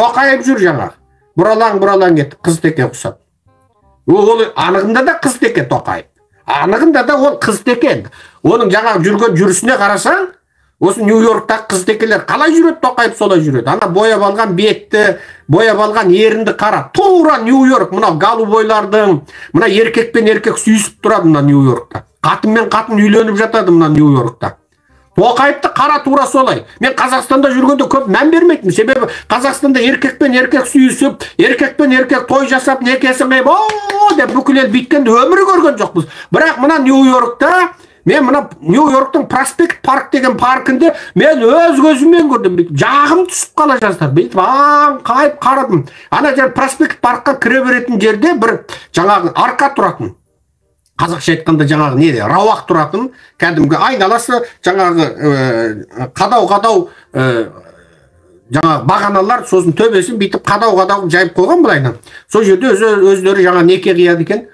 Тоқаев жүр жаңағы. Бұралаң кетті, Қызтеке ұқсап. Ол анығында да Қызтеке Тоқаев. Анығында да ол Қызтеке. Оның жаңағы жүрген жүрісіне қарасаң, осы Нью-Йорктағы Қызтекелер қалай жүреді, Тоқаев солай жүреді. Ана бояп алған бетті, бояп алған ерінді қара. Тура Нью-Йорк, мына голубойлардың, мына еркек пен еркек сүйісіп тұрады мына Нью-Йоркта. Қатын мен қатын үйленіп жатады мына Нью-Йоркта. Тоқаевты қара тура солай. Мен Қазақстанда жүргенде көп мән бермейтін. Себебі Қазақстанда еркек пен еркек сүйісіп, еркек пен еркек той жасап, некесін қойып, о деп бүкіл ел биткенді өмірі көрген жоқпыз. Бірақ мына Нью-Йоркта, мен мына Нью-Йорктың Проспект парк деген паркінде мен өз көзіммен көрдім. Жағым түсіп қала жаздар. Бүйтіп қайып қарадым. Ана жер Проспект паркқа кіре беретін жерде бір жаңағы арқа тұратын. Қазақша айтқанда жаңағы не де, рауақ тұратын, кәдімгі айналасы жаңағы қадау жаңағы бағаналар, сосын төбесін бүйтіп қадау жайып қойған былайынан. Сол жерде өздері жаңа неке қияды екен.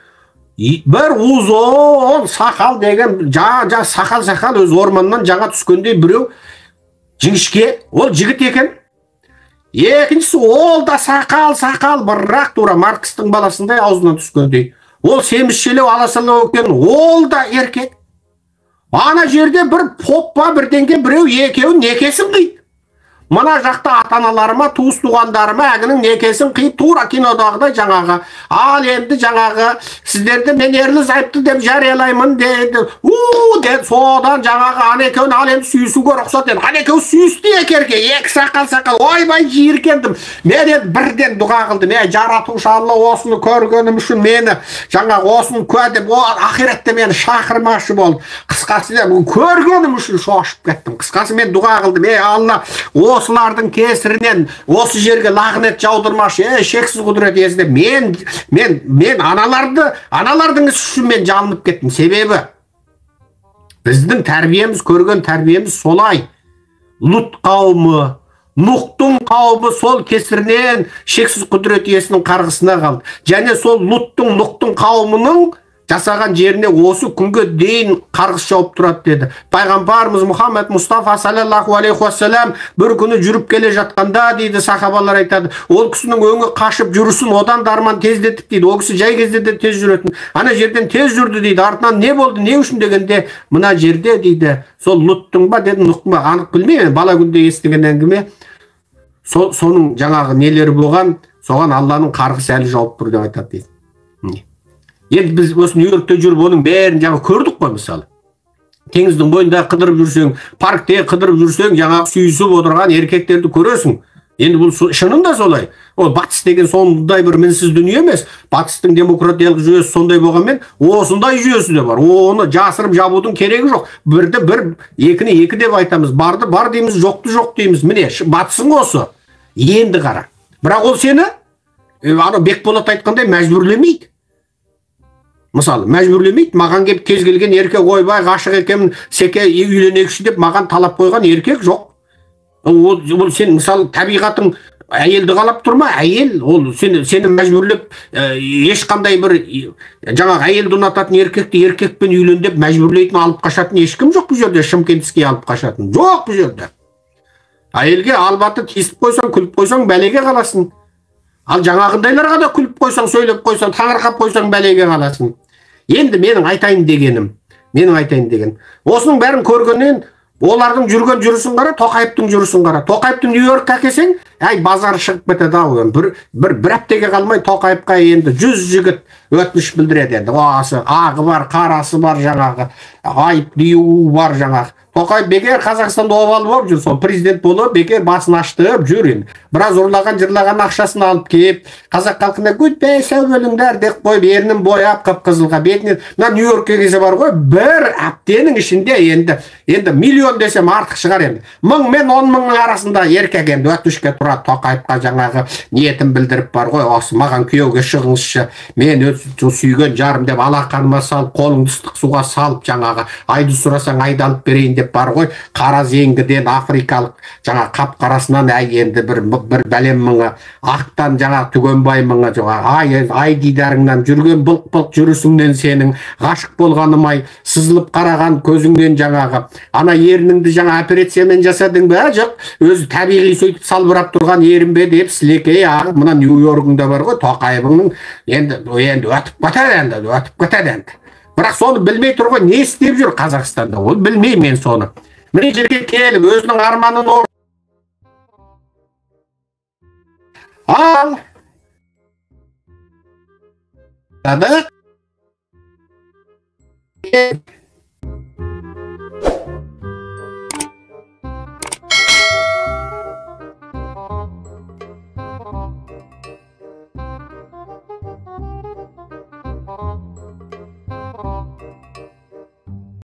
Бір ұзын сақал деген, сақал өз орманнан жаңа түскендей біреу жіңішке, ол жігіт екен. Екіншісі ол да сақал, бірақ тура Маркстың баласындай аузынан түскендей. Ол семізшелеу аласалау екен, ол да еркек. Ана жерде бір поппа бірденге біреу екеуін некесін қиды. Мына жақта ата-аналарыма, туыс-туғандарыма әгінің некесін қиып, тура кинодағыдай жаңағы, ал енді жаңағы сіздерді мен ерлі-зайыпты деп жариялаймын деді. Деді, содан жаңағы ана екеуін ал енді сүйісуге рұқсат деді. Ана екеуі сүйісті екерге, екі сақал, ойбай жиіркендім. Мен енді бірден дұға қылдым. Жаратушы Алла осыны көргенім үшін мені жаңағы осыны куә деп, ақиретте мені шақырмашы болды. Қысқасы көргенім үшін шошып кеттім. Қысқасы мен дұға қылдым. Алла, осылардың кесірінен осы жерге лағнет жаудырмашы, шексіз құдірет иесі деп мен аналардың ісі үшін мен жалынып кеттім. Себебі біздің тәрбиеміз, көрген тәрбиеміз солай. Лут қауымы, Нұқтың қауымы сол кесірінен шексіз құдірет иесінің қарғысына қалды. Және сол Нұқтың қауымының жасаған жеріне осы күнге дейін қарғыс жауып тұрады деді. Пайғамбарымыз Мұхаммед Мұстафа саллаллаху алейхи уассалам бір күні жүріп келе жатқанда дейді, сахабалар айтады, ол кісінің өңі қашып жүрісін одан да арман тездетіп дейді. Ол кісі жай кезде де тез жүретін. Ана жерден тез жүрді дейді. Артынан не болды, не үшін дегенде, мына жерде дейді, сол Луттың ба деді, Нұқтың ба, анық білмеймін, бала күнде естіген әңгіме. Соның жаңағы нелері болған, соған Алланың қарғысы әлі жауып тұр деп айтады дейді. Енді біз осы Нью-Йоркте жүріп, оның бәрін жаңа көрдік қой мысалы. Теңіздің бойында қыдырып жүрсең, паркте қыдырып жүрсең, жаңағы сүйісіп отырған еркектерді көресің. Енді бұл шынында солай. Ол батыс деген сондай бір мінсіз дүние емес. Батыстың демократиялық жүйесі сондай болғанмен, осындай жүйесі де бар. Оны жасырып жабудың керегі жоқ. Бірді бір, екіні екі деп айтамыз. Барды бар дейміз, жоқты жоқ дейміз. Міне, батысың осы. Енді қара. Бірақ ол сені, Бекболат айтқандай мәжбүрлемейді. Мысалы, мәжбүрлемейді, маған кеп кез келген еркек ойбай, ғашық екенмін, секе үйленекші деп маған талап қойған еркек жоқ. Ол сен, мысалы, табиғатың әйелді қалап тұрма, әйел, ол сені мәжбүрлеп, ешқандай бір, жаңағы әйелді ұнататын еркекті еркекпен үйлен деп мәжбүрлейтін, алып қашатын ешкім жоқ бұл жерде, Шымкентский алып қашатын. Жоқ бұл жерде. Әйелге албаты тиісіп қойсаң, күліп қойсаң, бәлеге қаласың. Ал жаңағындайларға да күліп қойсаң, сөйлеп қойсаң, таңырқап қойсаң, бәлеге қаласың. Енді менің айтайын дегенім, осының бәрін көргеннен, олардың жүрген жүрісін қара, Тоқаевтың жүрісін қара. Тоқаевтың Нью-Йоркқа келсең, базар шығып кетеді ау. Бір аптеге қалмай Тоқаевқа енді 100 жігіт өтініш білдіреді енді. Осы ағы бар, қарасы бар жаңағы, айып деуі бар жаңағы. Тоқаев бекер Қазақстанда обалы болып жүр, сол президент болып бекер басын аштып жүр енді. Біраз ұрлаған, жырлаған ақшасын алып кеп, қазақ халқына көтпей сау болыңдар деп қойып, ернін бояп қып-қызылға бетінен. Мына Нью-Йоркке келсе бар ғой, бір аптенің ішінде енді миллион десем артық шығар енді. 1000 мен 10 мыңның арасында еркек енді өтінішке тұрады. Тоқаевқа жаңағы ниетін білдіріп бар ғой, осы маған күйеуге шығыңызшы, мен сүйген жарым деп алақаныма салып, қолыңды ыстық суға салып жаңағы жаңағы айды сұрасаң айды алып берейін деп бар ғой, қара зеңгіден африкалық жаңа қап қарасынан енді бір бәлем мыңы, ақтан жаңа түгенбай мыңы, ай дидарыңнан жүрген былқ жүрісіңнен сенің ғашық болғаным ай, сызылып қараған көзіңнен жаңағы ана ерніңді жаңа операциямен жасадың ба? Жоқ, өзі табиғи сөйтіп салбырап тұрған ерін бе деп сілекей ағып, мына Нью-Йоркыңда бар ғой, Тоқаевыңның енді өтіп кетеді енді. Бірақ соны білмей тұр ғой, не істеп жүр Қазақстанда? Ол білмеймін мен соны. Міне жерге келіп өзінің арманын ал